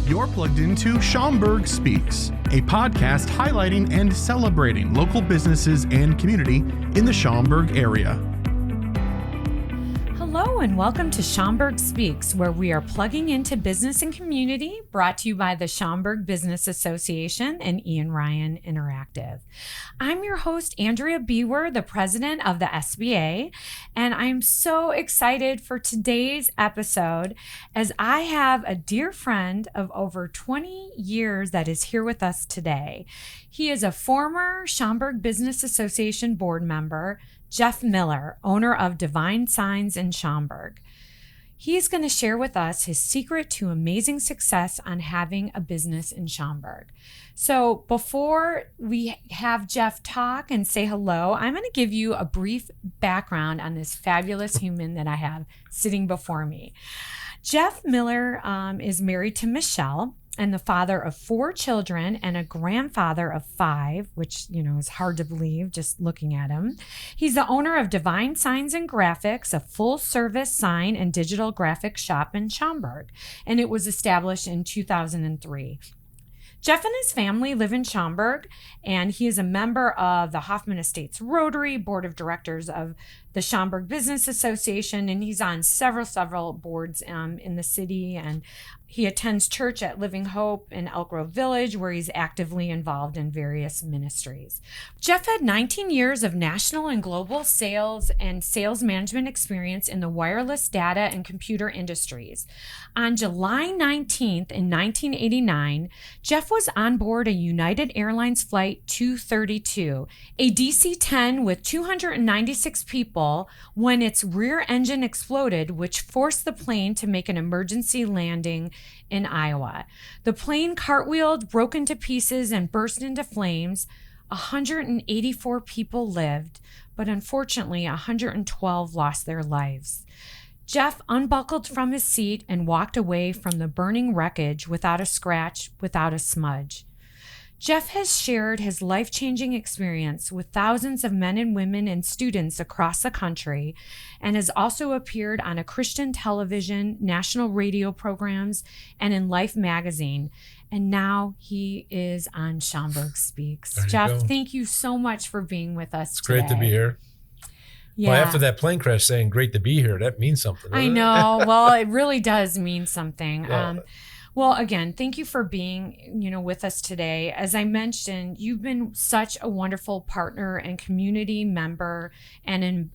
You're plugged into Schaumburg Speaks, a podcast highlighting and celebrating local businesses and community in the Schaumburg area. Hello and welcome to Schaumburg Speaks, where we are plugging into business and community, brought to you by the Schaumburg Business Association and Ian Ryan Interactive. I'm your host, Andrea Bewer, the president of the SBA, and I'm so excited for today's episode as I have a dear friend of over 20 years that is here with us today. He is a former Schaumburg Business Association board member, Jeff Miller, owner of Divine Signs in Schaumburg. He is going to share with us his secret to amazing success on having a business in Schaumburg. So before we have Jeff talk and say hello, I'm going to give you a brief background on this fabulous human that I have sitting before me. Jeff Miller is married to Michelle, and the father of 4 children and a grandfather of 5, which, is hard to believe just looking at him. He's the owner of Divine Signs and Graphics, a full-service sign and digital graphics shop in Schaumburg, and it was established in 2003. Jeff and his family live in Schaumburg, and he is a member of the Hoffman Estates Rotary Board of Directors of the Schaumburg Business Association, and he's on several boards in the city, and he attends church at Living Hope in Elk Grove Village, where he's actively involved in various ministries. Jeff had 19 years of national and global sales and sales management experience in the wireless data and computer industries. On July 19th in 1989, Jeff was on board a United Airlines Flight 232, a DC-10 with 296 people, when its rear engine exploded, which forced the plane to make an emergency landing in Iowa. The plane cartwheeled, broke into pieces, and burst into flames. 184 people lived, but unfortunately 112 lost their lives. Jeff unbuckled from his seat and walked away from the burning wreckage without a scratch, without a smudge. Jeff has shared his life-changing experience with thousands of men and women and students across the country, and has also appeared on a Christian television, national radio programs, and in Life magazine. And now he is on Schaumburg Speaks. Jeff, thank you so much for being with us today. It's great to be here. Yeah. Well, after that plane crash saying great to be here, that means something. I know. Well, it really does mean something. Well, again, thank you for being, with us today. As I mentioned, you've been such a wonderful partner and community member, and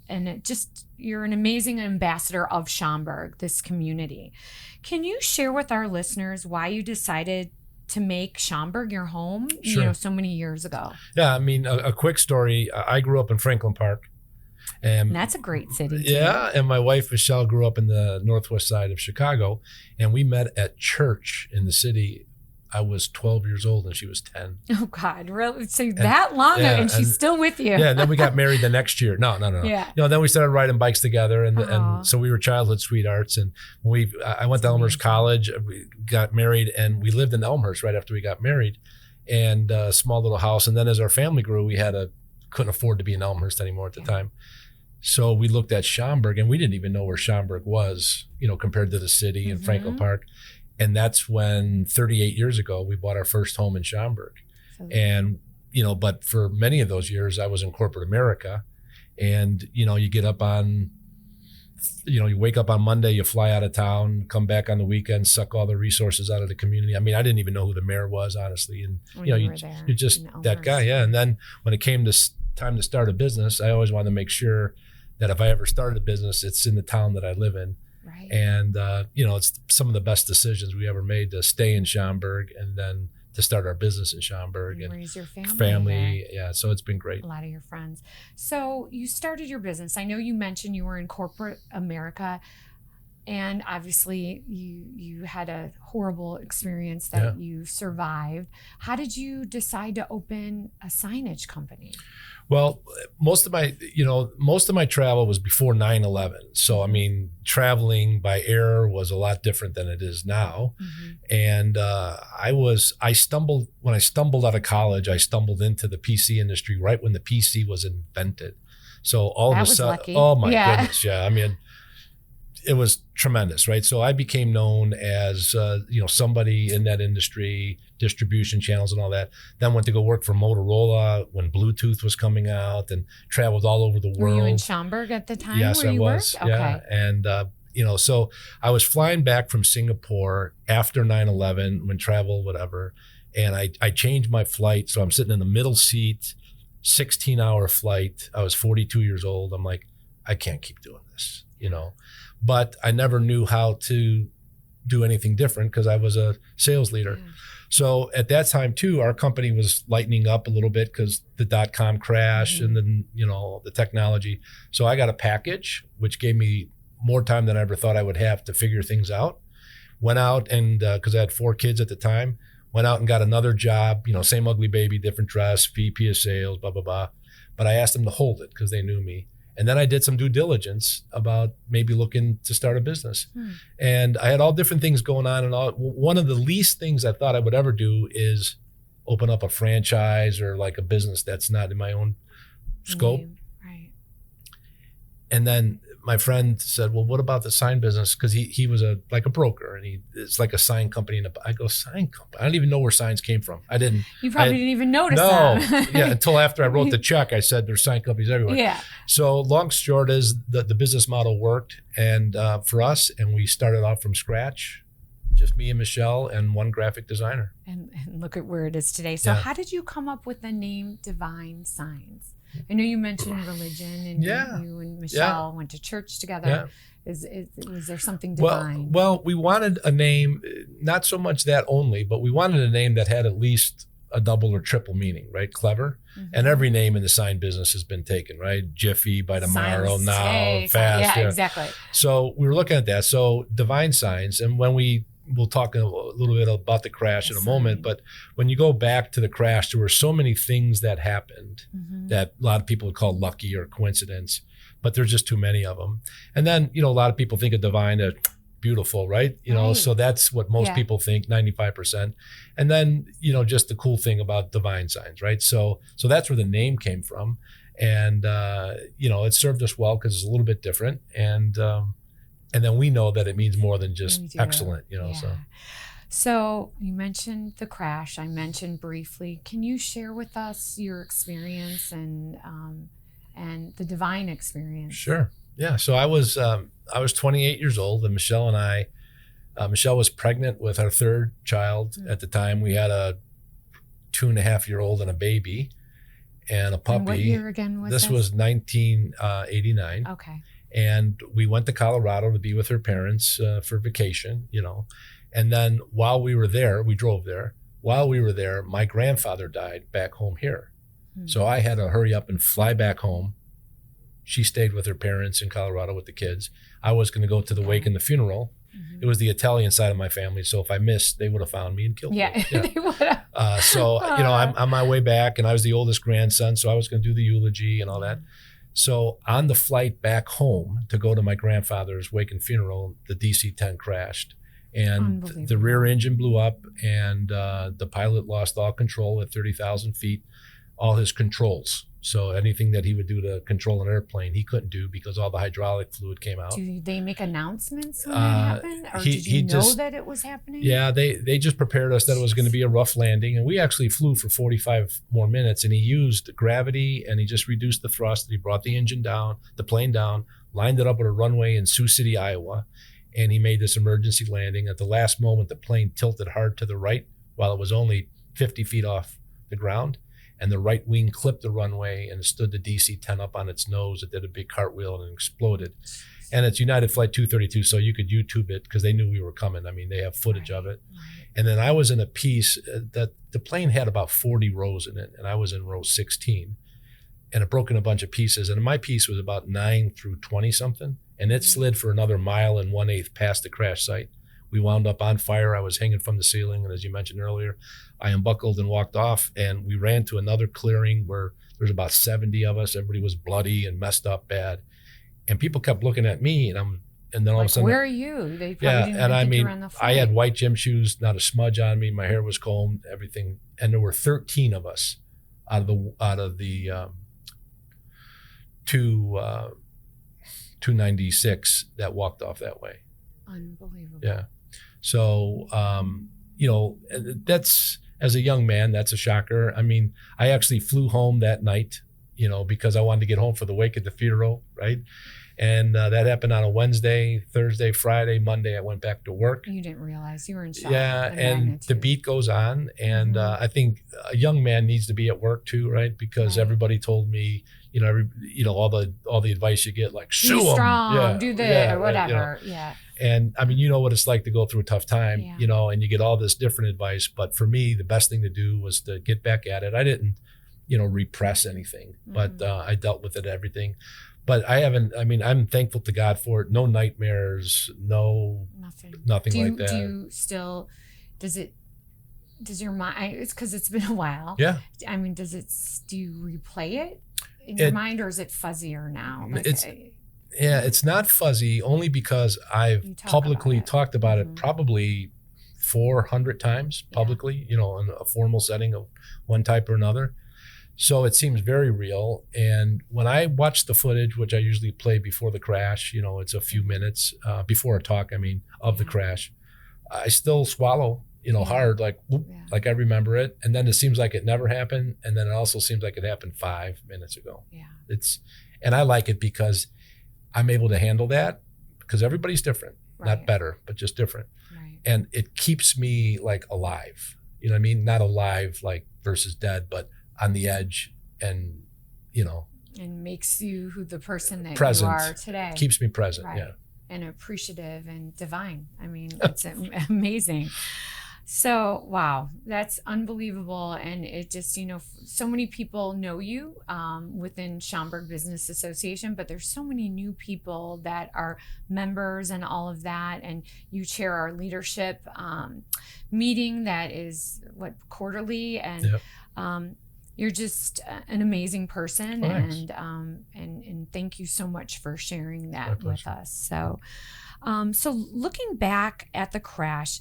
you're an amazing ambassador of Schaumburg, this community. Can you share with our listeners why you decided to make Schaumburg your home, Sure. So many years ago? Yeah, I mean, a quick story. I grew up in Franklin Park. And that's a great city, too. Yeah, and my wife, Michelle, grew up in the northwest side of Chicago, and we met at church in the city. I was 12 years old, and she was 10. Oh, God, really? So that long ago, and she's still with you. Yeah, and then we got married the next year. No. Yeah. Then we started riding bikes together, and so we were childhood sweethearts. And I went to Elmhurst College, we got married, and we lived in Elmhurst right after we got married, and a small little house. And then as our family grew, we couldn't afford to be in Elmhurst anymore at the time. So we looked at Schaumburg, and we didn't even know where Schaumburg was, compared to the city in Franklin Park. And that's when 38 years ago, we bought our first home in Schaumburg. And, but for many of those years, I was in corporate America. And, you get up on, you wake up on Monday, you fly out of town, come back on the weekend, suck all the resources out of the community. I mean, I didn't even know who the mayor was, honestly. And, you're just that guy. Yeah. And then when it came to time to start a business, I always wanted to make sure that if I ever started a business, it's in the town that I live in. Right. And, it's some of the best decisions we ever made to stay in Schaumburg and then to start our business in Schaumburg. And raise your family. Yeah. So it's been great. A lot of your friends. So you started your business. I know you mentioned you were in corporate America, and obviously you had a horrible experience that you survived. How did you decide to open a signage company? Well, most of my travel was before 9/11. So, I mean, traveling by air was a lot different than it is now. Mm-hmm. And I stumbled out of college, I stumbled into the PC industry right when the PC was invented. So all of a sudden, oh my goodness. Yeah. I mean, it was tremendous, right? So I became known as, somebody in that industry, distribution channels and all that. Then went to go work for Motorola when Bluetooth was coming out and traveled all over the world. Were you in Schaumburg at the time? Yes, where I you was. Worked? Yeah. Okay. And, so I was flying back from Singapore after 9/11 when travel, whatever. And I changed my flight. So I'm sitting in the middle seat, 16-hour flight. I was 42 years old. I'm like, I can't keep doing this, but I never knew how to do anything different because I was a sales leader. Yeah. So at that time too, our company was lightening up a little bit because the .com crash and then, the technology. So I got a package, which gave me more time than I ever thought I would have to figure things out. Went out and, cause I had 4 kids at the time, went out and got another job, same ugly baby, different dress, VP of sales, blah, blah, blah. But I asked them to hold it because they knew me. And then I did some due diligence about maybe looking to start a business. And I had all different things going on. And one of the least things I thought I would ever do is open up a franchise or like a business that's not in my own scope. Right. And then my friend said, well, what about the sign business? Because he was like a broker and it's like a sign company. I go, sign company? I don't even know where signs came from. I didn't. You probably didn't even notice them. Yeah, until after I wrote the check, I said there's sign companies everywhere. Yeah. So long short is the business model worked and for us, and we started off from scratch, just me and Michelle and one graphic designer. And look at where it is today. So how did you come up with the name Divine Signs? I know you mentioned religion and you and Michelle went to church together. Yeah. Was there something divine? Well, we wanted a name, not so much that only, but we wanted a name that had at least a double or triple meaning, right? Clever. And every name in the sign business has been taken, right? Jiffy, by tomorrow, Signs, now, fast. Yeah, exactly. So we were looking at that. So Divine Signs, and we'll talk a little bit about the crash in a moment, but when you go back to the crash, there were so many things that happened that a lot of people would call lucky or coincidence, but there's just too many of them. And then, a lot of people think of divine as beautiful, right? So that's what most people think, 95%. And then, just the cool thing about Divine Signs, right? So that's where the name came from. And, it served us well because it's a little bit different. And then we know that it means more than just excellent, So you mentioned the crash. I mentioned briefly. Can you share with us your experience and the divine experience? Sure. Yeah. So I was 28 years old, and Michelle and I, Michelle was pregnant with our third child at the time. We had a 2.5-year-old and a baby and a puppy. And what year again was this? This was 1989. Okay. And we went to Colorado to be with her parents for vacation, And then while we were there, we drove there. While we were there, my grandfather died back home here. So I had to hurry up and fly back home. She stayed with her parents in Colorado with the kids. I was going to go to the wake and the funeral. It was the Italian side of my family. So if I missed, they would have found me and killed me. Yeah, they would have. So, I'm on my way back, and I was the oldest grandson. So I was going to do the eulogy and all that. So on the flight back home to go to my grandfather's wake and funeral, the DC-10 crashed. And the rear engine blew up, and the pilot lost all control at 30,000 feet, all his controls. So anything that he would do to control an airplane, he couldn't do because all the hydraulic fluid came out. Do they make announcements when that happened? Or did you know that it was happening? Yeah, they just prepared us that it was going to be a rough landing. And we actually flew for 45 more minutes, and he used gravity, and he just reduced the thrust. And he brought the engine down, the plane down, lined it up at a runway in Sioux City, Iowa. And he made this emergency landing. At the last moment, the plane tilted hard to the right while it was only 50 feet off the ground. And the right wing clipped the runway and stood the DC-10 up on its nose. It did a big cartwheel and exploded. And it's United Flight 232, so you could YouTube it because they knew we were coming. I mean, they have footage of it. Right. And then I was in a piece that the plane had about 40 rows in it, and I was in row 16. And it broke in a bunch of pieces. And my piece was about 9 through 20 something. And it slid for another 1 1/8 past the crash site. We wound up on fire. I was hanging from the ceiling. And as you mentioned earlier, I unbuckled and walked off. And we ran to another clearing where there's about 70 of us. Everybody was bloody and messed up bad. And people kept looking at me. And then all of a sudden, where are you? They probably didn't think you were on the flight. I had white gym shoes, not a smudge on me. My hair was combed, everything. And there were 13 of us out of the 296 that walked off that way. Unbelievable. Yeah. So, that's, as a young man, that's a shocker. I mean, I actually flew home that night, because I wanted to get home for the wake at the funeral, right? And that happened on a Wednesday, Thursday, Friday, Monday, I went back to work. You didn't realize you were in shock. Yeah, and the beat goes on. And I think a young man needs to be at work too, right? Because everybody told me, all the advice you get, like sue them, strong, do this or whatever. And I mean, you know what it's like to go through a tough time, and you get all this different advice. But for me, the best thing to do was to get back at it. I didn't, repress anything, but I dealt with it, everything. But I'm thankful to God for it. No nightmares, nothing like that. Do you still, does your mind, it's because it's been a while. Yeah. I mean, do you replay it in your mind, or is it fuzzier now? It's not fuzzy, only because I've publicly talked about it probably 400 times publicly, in a formal setting of one type or another. So it seems very real. And when I watch the footage, which I usually play before the crash, it's a few minutes before a talk, of the crash, I still swallow, hard, like I remember it. And then it seems like it never happened. And then it also seems like it happened 5 minutes ago. Yeah. And I like it because I'm able to handle that, because everybody's different, not better, but just different. Right. And it keeps me like alive, not alive like versus dead, but on the edge, and and makes you who the person that present, you are today. Keeps me present. Right. Yeah. And appreciative and divine. I mean, it's amazing. So, wow, that's unbelievable. And it just, so many people know you within Schaumburg Business Association, but there's so many new people that are members and all of that. And you chair our leadership meeting that is quarterly. And you're just an amazing person. And thank you so much for sharing that with us. So, so looking back at the crash,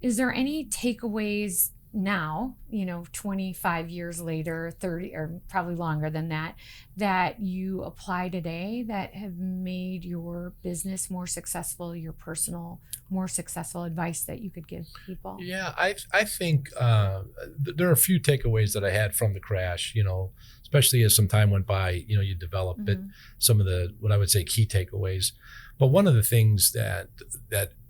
is there any takeaways now, 25 years later, 30 or probably longer than that, that you apply today that have made your business more successful, your personal more successful, advice that you could give people? Yeah, I think there are a few takeaways that I had from the crash, especially as some time went by, you develop some of the, what I would say, key takeaways. But one of the things that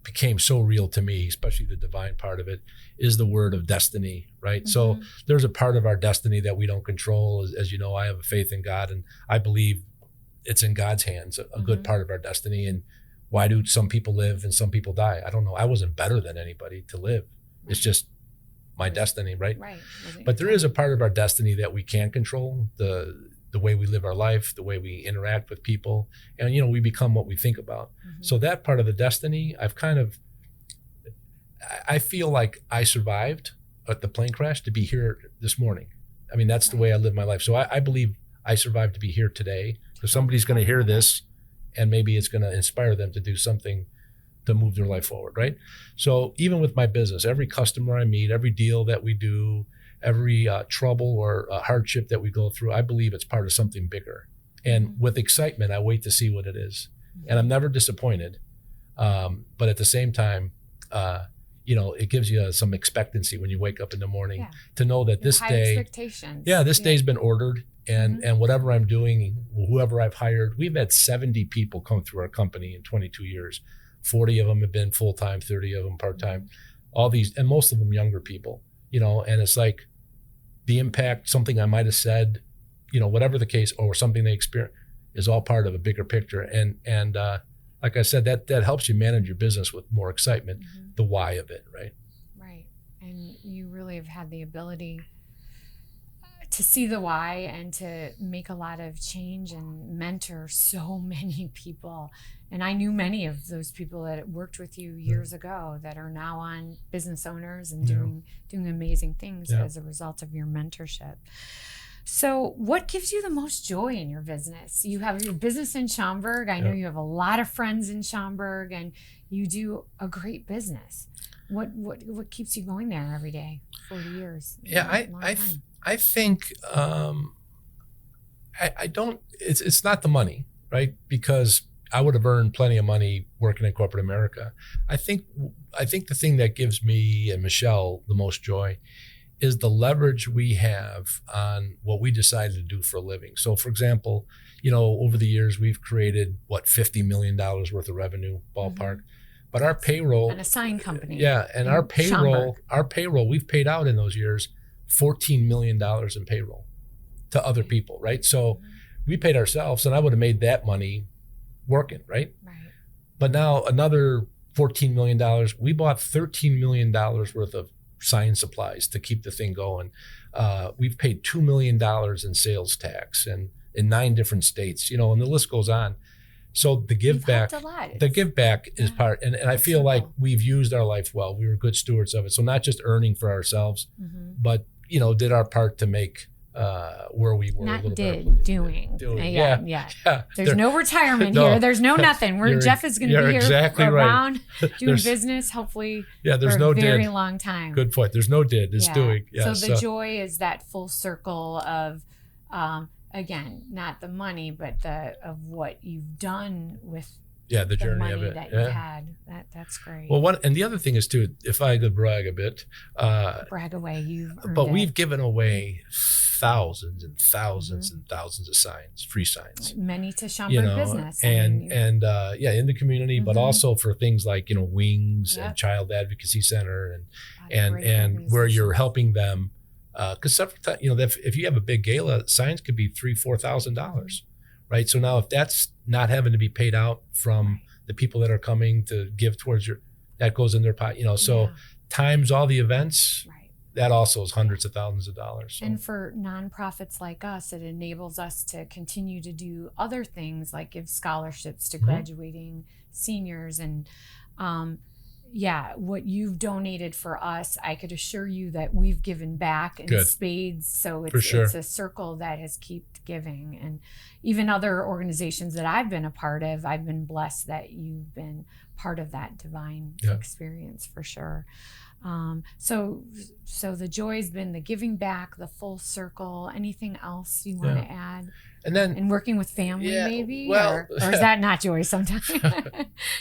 became so real to me, especially the divine part of it, is the word of destiny, right? So there's a part of our destiny that we don't control. As you know, I have a faith in God, and I believe it's in God's hands, a good part of our destiny. And why do some people live and some people die? I don't know. I wasn't better than anybody to live. It's just my destiny, right? Right. But there is a part of our destiny that we can control, the way we live our life, the way we interact with people, and we become what we think about. So that part of the destiny, I feel like I survived at the plane crash to be here this morning. I mean, that's the way I live my life. So I believe I survived to be here today, because somebody's going to hear this, and maybe it's going to inspire them to do something to move their life forward, right? So even with my business, every customer I meet, every deal that we do, every trouble or hardship that we go through, I believe it's part of something bigger. And with excitement, I wait to see what it is. And I'm never disappointed. But at the same time, it gives you some expectancy when you wake up in the morning to know that this day, this day's been ordered, and whatever I'm doing, whoever I've hired, we've had 70 people come through our company in 22 years. 40 of them have been full-time, 30 of them part-time, all these, and most of them younger people, and it's like the impact, something I might've said, whatever the case, or something they experience, is all part of a bigger picture. And like I said, that helps you manage your business with more excitement, the why of it, right? Right. And you really have had the ability to see the why and to make a lot of change and mentor so many people. And I knew many of those people that worked with you years ago that are now on business owners and doing amazing things as a result of your mentorship. So what gives you the most joy in your business? You have your business in Schaumburg. I know you have a lot of friends in Schaumburg, and you do a great business. What keeps you going there every day? 40 years. Yeah, I think I don't. It's not the money, right? Because I would have earned plenty of money working in corporate America. I think the thing that gives me and Michelle the most joy is the leverage we have on what we decided to do for a living. So for example, over the years, we've created $50 million worth of revenue ballpark, but our payroll and a sign company. Yeah. And our payroll, we've paid out in those years, $14 million in payroll to other people. Right. So we paid ourselves, and I would have made that money working. Right. But now another $14 million, we bought $13 million worth of sign supplies to keep the thing going. We've paid $2 million in sales tax and in 9 different states, and the list goes on. So the give back is part, and I feel like we've used our life well. We were good stewards of it. So not just earning for ourselves, but, did our part to make where we were. Doing. Yeah. There's no retirement here. There's no nothing. Jeff is going to be here around doing business, hopefully. Yeah, there's for no a very long time. Good point. There's no did. It's doing. Yeah. So the joy is that full circle of, again, not the money, but of what you've done with. Yeah, the journey of it. That you had. That's great. Well, and the other thing is too, if I could brag a bit. Brag away. We've given away thousands and thousands and thousands of signs, free signs. Many to Schaumburg business. In the community, but also for things like, Wings and Child Advocacy Center and where you're helping them. Because sometimes, if you have a big gala, signs could be $3,000-$4,000. Right. So now if that's not having to be paid out from the people that are coming to give towards that goes in their pot, so times all the events, that also is hundreds of thousands of dollars. So. And for nonprofits like us, it enables us to continue to do other things like give scholarships to graduating seniors and, what you've donated for us, I could assure you that we've given back in spades. So it's a circle that has kept giving. And even other organizations that I've been a part of, I've been blessed that you've been part of that divine experience for sure. So the joy has been the giving back, the full circle. Anything else you want to add? And working with family, maybe, or is that not joy sometimes?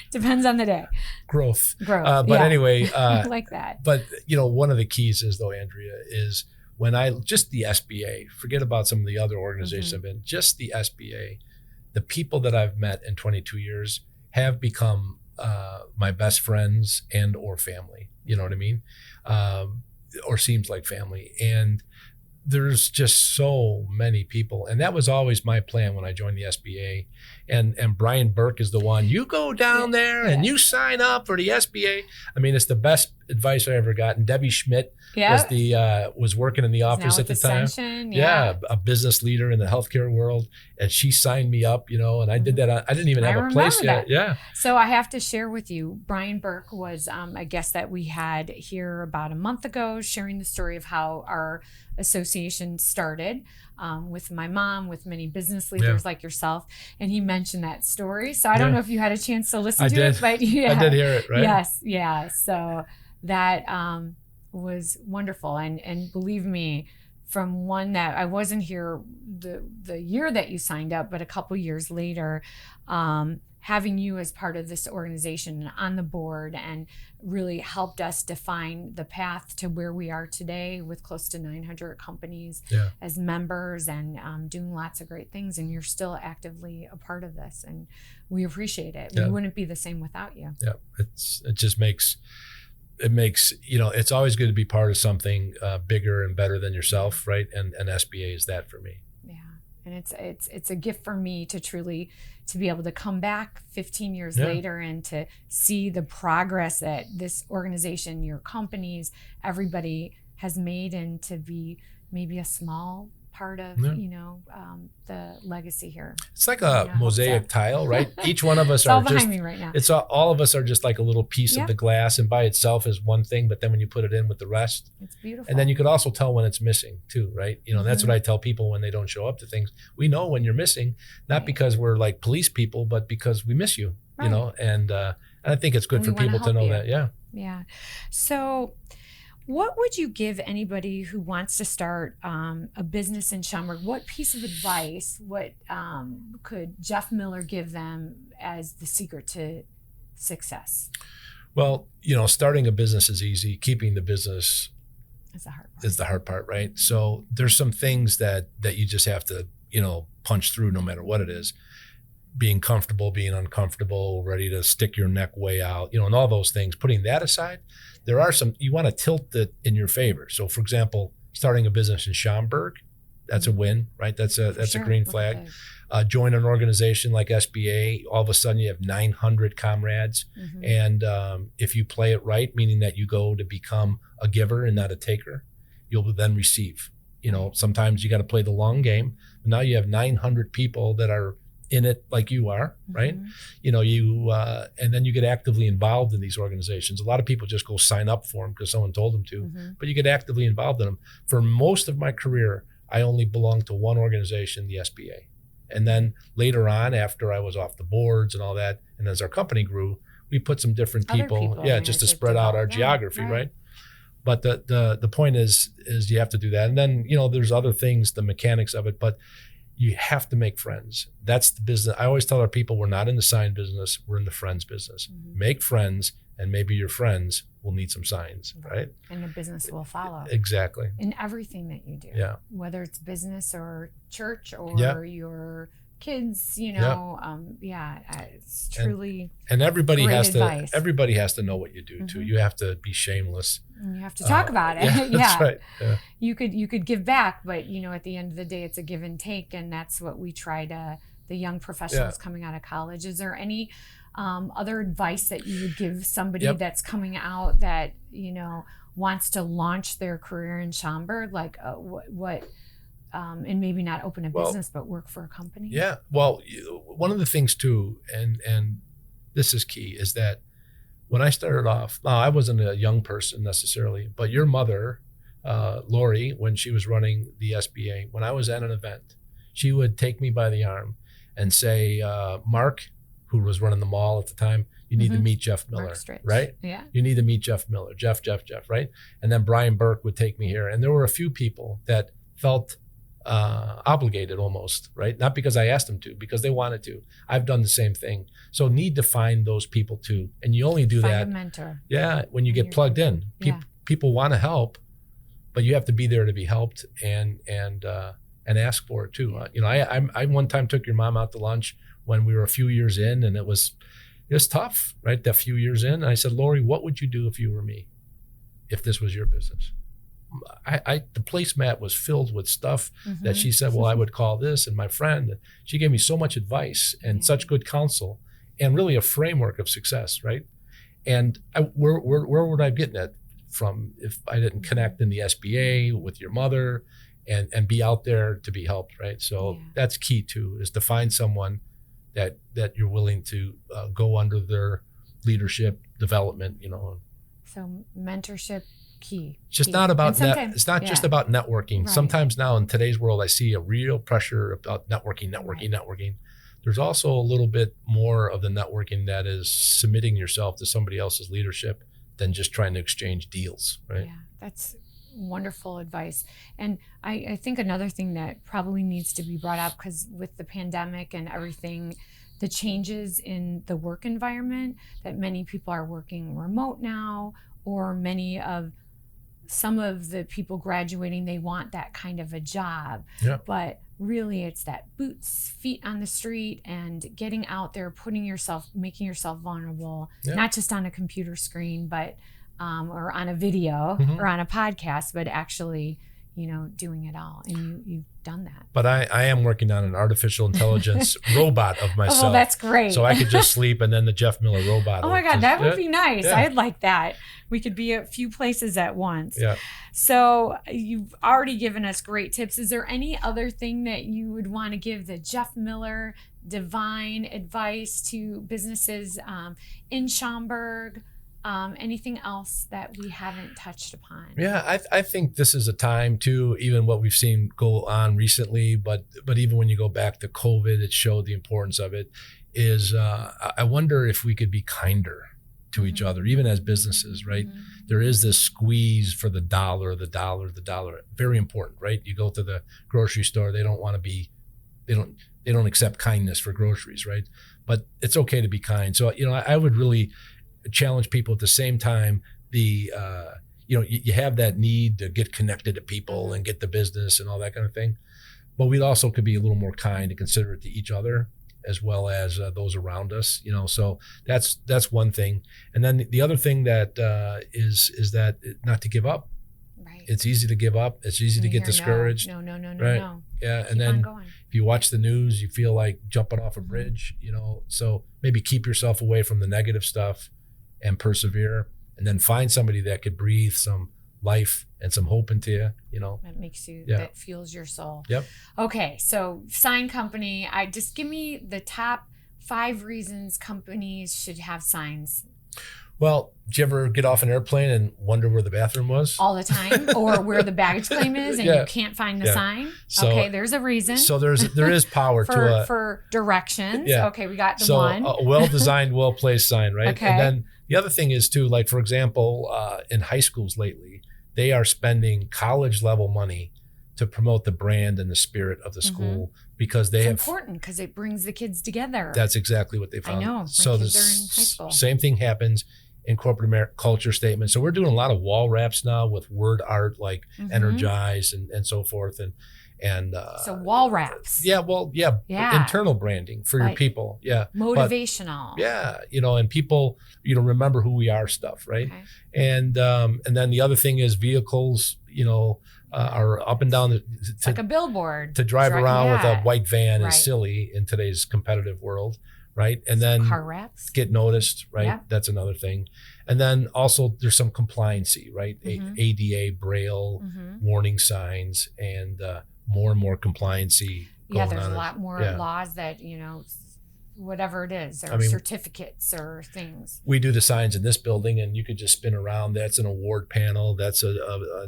Depends on the day. Growth. But anyway, I like that. But one of the keys is though, Andrea, is when just the SBA. Forget about some of the other organizations I've been. Just the SBA. The people that I've met in 22 years have become my best friends and or family. You know what I mean? Or seems like family. And there's just so many people. And that was always my plan when I joined the SBA. And Brian Burke is the one, you go down there and you sign up for the SBA. I mean, it's the best advice I ever got. And Debbie Schmidt was working in the office at the time. A business leader in the healthcare world. And she signed me up, and I did that. I didn't even have a place yet. Yeah. So I have to share with you, Brian Burke was a guest that we had here about a month ago, sharing the story of how our association started with my mom, with many business leaders like yourself. And he mentioned that story. So I don't know if you had a chance to listen to it, but I did hear it, right? Yes. Yeah. So that was wonderful. And believe me, from one that I wasn't here the year that you signed up, but a couple years later, having you as part of this organization and on the board and really helped us define the path to where we are today with close to 900 companies as members and doing lots of great things. And you're still actively a part of this, and we appreciate it. We wouldn't be the same without you. Yeah, it makes, it's always good to be part of something bigger and better than yourself, right? And SBA is that for me. Yeah, and it's a gift for me to be able to come back 15 years later and to see the progress that this organization, your companies, everybody has made, and to be maybe a small part of the legacy here. It's like a mosaic tile, right? Each one of us it's all behind me right now. It's all of us are just like a little piece of the glass, and by itself is one thing, but then when you put it in with the rest, it's beautiful. And then you could also tell when it's missing too, right? That's what I tell people when they don't show up to things. We know when you're missing, not because we're like police people, but because we miss you, and I think it's good for people to know that. Yeah. So What would you give anybody who wants to start a business in Schaumburg? What piece of advice, could Jeff Miller give them as the secret to success? Well, starting a business is easy. Keeping the business is the hard part, right? So there's some things that you just have to, punch through no matter what it is. Being comfortable, being uncomfortable, ready to stick your neck way out, and all those things. Putting that aside, there are some, you want to tilt it in your favor. So for example, starting a business in Schaumburg, that's a win, right? That's a green flag. Join an organization like SBA, all of a sudden you have 900 comrades. Mm-hmm. And if you play it right, meaning that you go to become a giver and not a taker, you'll then receive. Sometimes you got to play the long game. But now you have 900 people that are in it like you are, right? Mm-hmm. And then you get actively involved in these organizations. A lot of people just go sign up for them because someone told them to, Mm-hmm. but you get actively involved in them. For most of my career, I only belonged to one organization, the SBA. And then later on, after I was off the boards and all that, and as our company grew, we put some different people, just to spread out our geography, right? But the point is you have to do that. And then, there's other things, the mechanics of it, but you have to make friends. That's the business. I always tell our people, we're not in the sign business, we're in the friends business. Mm-hmm. Make friends, and maybe your friends will need some signs, right? And the business will follow. Exactly. In everything that you do. Yeah. Whether it's business or church or your kids, it's truly and everybody great has advice. Everybody has to know what you do Mm-hmm. too. You have to be shameless. And you have to talk about it. Yeah, that's right. Yeah. You could give back, but at the end of the day, it's a give and take, and that's what we try to. The young professionals coming out of college. Is there any other advice that you would give somebody that's coming out that wants to launch their career in Schaumburg? Like what? And maybe not open a business, but work for a company. Yeah. Well, one of the things too, and this is key, is that when I started off, now I wasn't a young person necessarily, but your mother, Lori, when she was running the SBA, when I was at an event, she would take me by the arm and say, Mark, who was running the mall at the time, you need to meet Jeff Miller, right? Yeah. You need to meet Jeff Miller, Jeff, right? And then Brian Burke would take me here. And there were a few people that felt obligated almost, right? Not because I asked them to, because they wanted to. I've done the same thing. So need to find those people too. And you only do find that. A mentor. Yeah. When you get plugged in, people want to help, but you have to be there to be helped and ask for it too. I one time took your mom out to lunch when we were a few years in, and it was tough, right? That few years in. And I said, Lori, what would you do if you were me, if this was your business? The placemat was filled with stuff that she said, well, I would call this, and my friend, she gave me so much advice and such good counsel, and really a framework of success, right? And where would I get that from if I didn't connect in the SBA with your mother and be out there to be helped, right? So that's key too, is to find someone that you're willing to go under their leadership development, So mentorship. Key. It's just not about it's not just about networking. Right. Sometimes now in today's world, I see a real pressure about networking. There's also a little bit more of the networking that is submitting yourself to somebody else's leadership than just trying to exchange deals, right? Yeah, that's wonderful advice. And I think another thing that probably needs to be brought up, because with the pandemic and everything, the changes in the work environment, that many people are working remote now, or some of the people graduating, they want that kind of a job. Yeah. But really it's that boots, feet on the street, and getting out there, making yourself vulnerable, not just on a computer screen, but or on a video or on a podcast, but actually, doing it all. And you've done that. But I am working on an artificial intelligence robot of myself. Oh, well, that's great. So I could just sleep, and then the Jeff Miller robot. Oh my God, that would be nice. I'd like that. We could be a few places at once. Yeah. So you've already given us great tips. Is there any other thing that you would want to give the Jeff Miller divine advice to businesses in Schaumburg? Anything else that we haven't touched upon? Yeah, I think this is a time too, even what we've seen go on recently, but even when you go back to COVID, it showed the importance of it, is I wonder if we could be kinder to each other, even as businesses, right? There is this squeeze for the dollar. Very important, right? You go to the grocery store, they don't accept kindness for groceries, right? But it's okay to be kind. So, I would really challenge people at the same time, you have that need to get connected to people and get the business and all that kind of thing. But we also could be a little more kind and considerate to each other as well as those around us, so that's one thing. And then the other thing that is that not to give up. Right. It's easy to give up. It's easy to get discouraged. No. Right? Yeah. And then if you watch the news, you feel like jumping off a bridge, so maybe keep yourself away from the negative stuff and persevere, and then find somebody that could breathe some life and some hope into you, That makes you, that fuels your soul. Yep. Okay. So sign company, just give me the top 5 reasons companies should have signs. Well, did you ever get off an airplane and wonder where the bathroom was? All the time, or where the baggage claim is, and you can't find the sign. So, okay, there's a reason. So there is power for directions. Yeah. Okay, we got the one. A well-designed, well-placed sign, right? Okay. And then the other thing is too, like for example, in high schools lately, they are spending college-level money to promote the brand and the spirit of the school because it's important because it brings the kids together. That's exactly what they found. I know. So kids are in high school. Same thing happens in corporate culture statements. So we're doing a lot of wall wraps now with word art like energize and so forth. And so wall wraps. Yeah. Well, yeah. Internal branding for your people. Yeah. Motivational. And people, remember who we are stuff. Right. Okay. And then the other thing is vehicles, are up and down. It's like a billboard. To drive around with a white van is silly in today's competitive world. Right. And then car wraps. Get noticed. Right. Yeah. That's another thing. And then also there's some compliancy, right? ADA, Braille, warning signs, and more and more compliancy. Yeah. There's a lot more laws that, whatever it is, or certificates or things. We do the signs in this building and you could just spin around. That's an award panel. That's a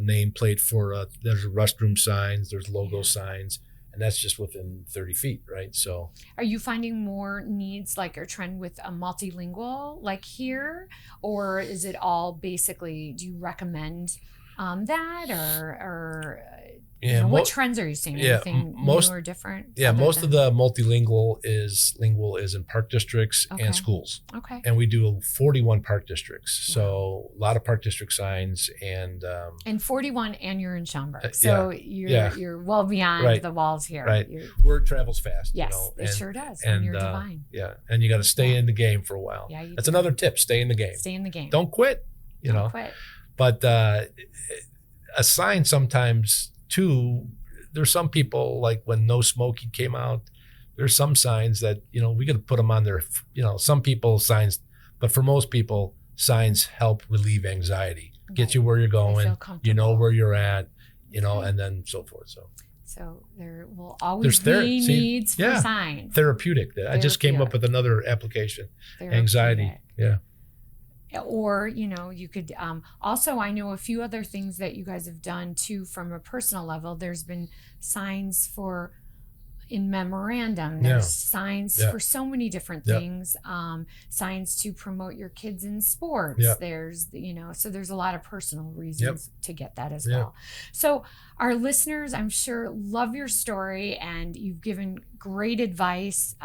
nameplate for, there's restroom signs, there's logo signs. And that's just within 30 feet, right? So, are you finding more needs, like a trend with a multilingual, like here, or is it all basically? Do you recommend that, or what trends are you seeing? Anything new or different? Yeah, most of the multilingual is in park districts and schools. Okay. And we do 41 park districts, so a lot of park district signs and 41, and you're in Schaumburg, so you're well beyond the walls here. Right. Word travels fast. Yes, it sure does. And you're divine. Yeah, and you got to stay in the game for a while. Yeah, that's another tip. Stay in the game. Stay in the game. Don't quit. Don't quit. But a sign sometimes. Too, there's some people, like when no smoking came out, there's some signs that, we could put them on there, some people signs, but for most people, signs help relieve anxiety, get you where you're going, where you're at, and then so forth. So there will always be needs for signs. Therapeutic. I just came up with another application. Anxiety. Yeah. Or, you could also, I know a few other things that you guys have done too from a personal level. There's been signs for in memorandum. There's signs for so many different things. Signs to promote your kids in sports. There's, so there's a lot of personal reasons to get that as well. So our listeners, I'm sure, love your story, and you've given great advice.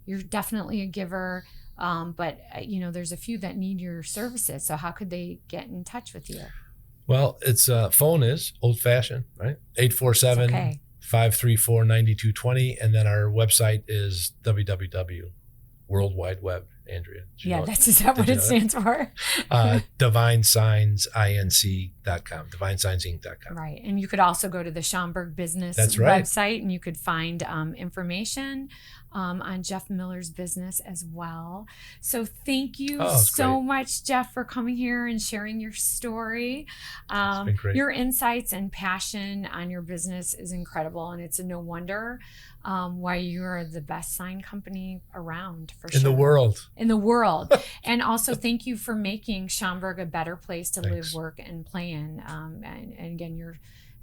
You're definitely a giver. But there's a few that need your services. So how could they get in touch with you? Well, it's phone is old fashioned, right? 847-534-9220. And then our website is www. World Wide Web, Andrea. Is that what it stands for? DivineSignsInc.com, DivineSignsInc.com. Right. And you could also go to the Schaumburg Business website, and you could find information on Jeff Miller's business as well. So thank you so much, Jeff, for coming here and sharing your story. It's been great. Your insights and passion on your business is incredible, and it's no wonder why you are the best sign company around, for sure. In the world. And also thank you for making Schaumburg a better place to live, work, and play in. And again,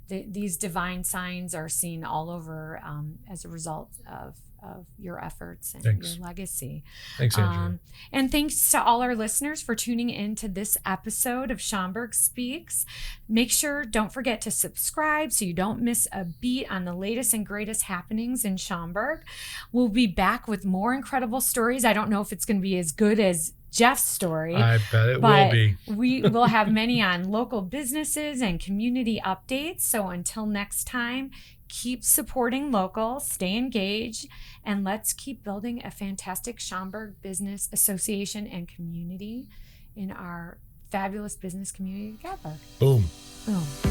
these divine signs are seen all over as a result of of your efforts and Thanks. your legacy. Thanks, Andrea. And thanks to all our listeners for tuning in to this episode of Schaumburg Speaks. Don't forget to subscribe so you don't miss a beat on the latest and greatest happenings in Schaumburg. We'll be back with more incredible stories. I don't know if it's going to be as good as Jeff's story. I bet it will be. We will have many on local businesses and community updates. So until next time, keep supporting local, stay engaged, and let's keep building a fantastic Schaumburg Business Association and community in our fabulous business community together. Boom. Boom.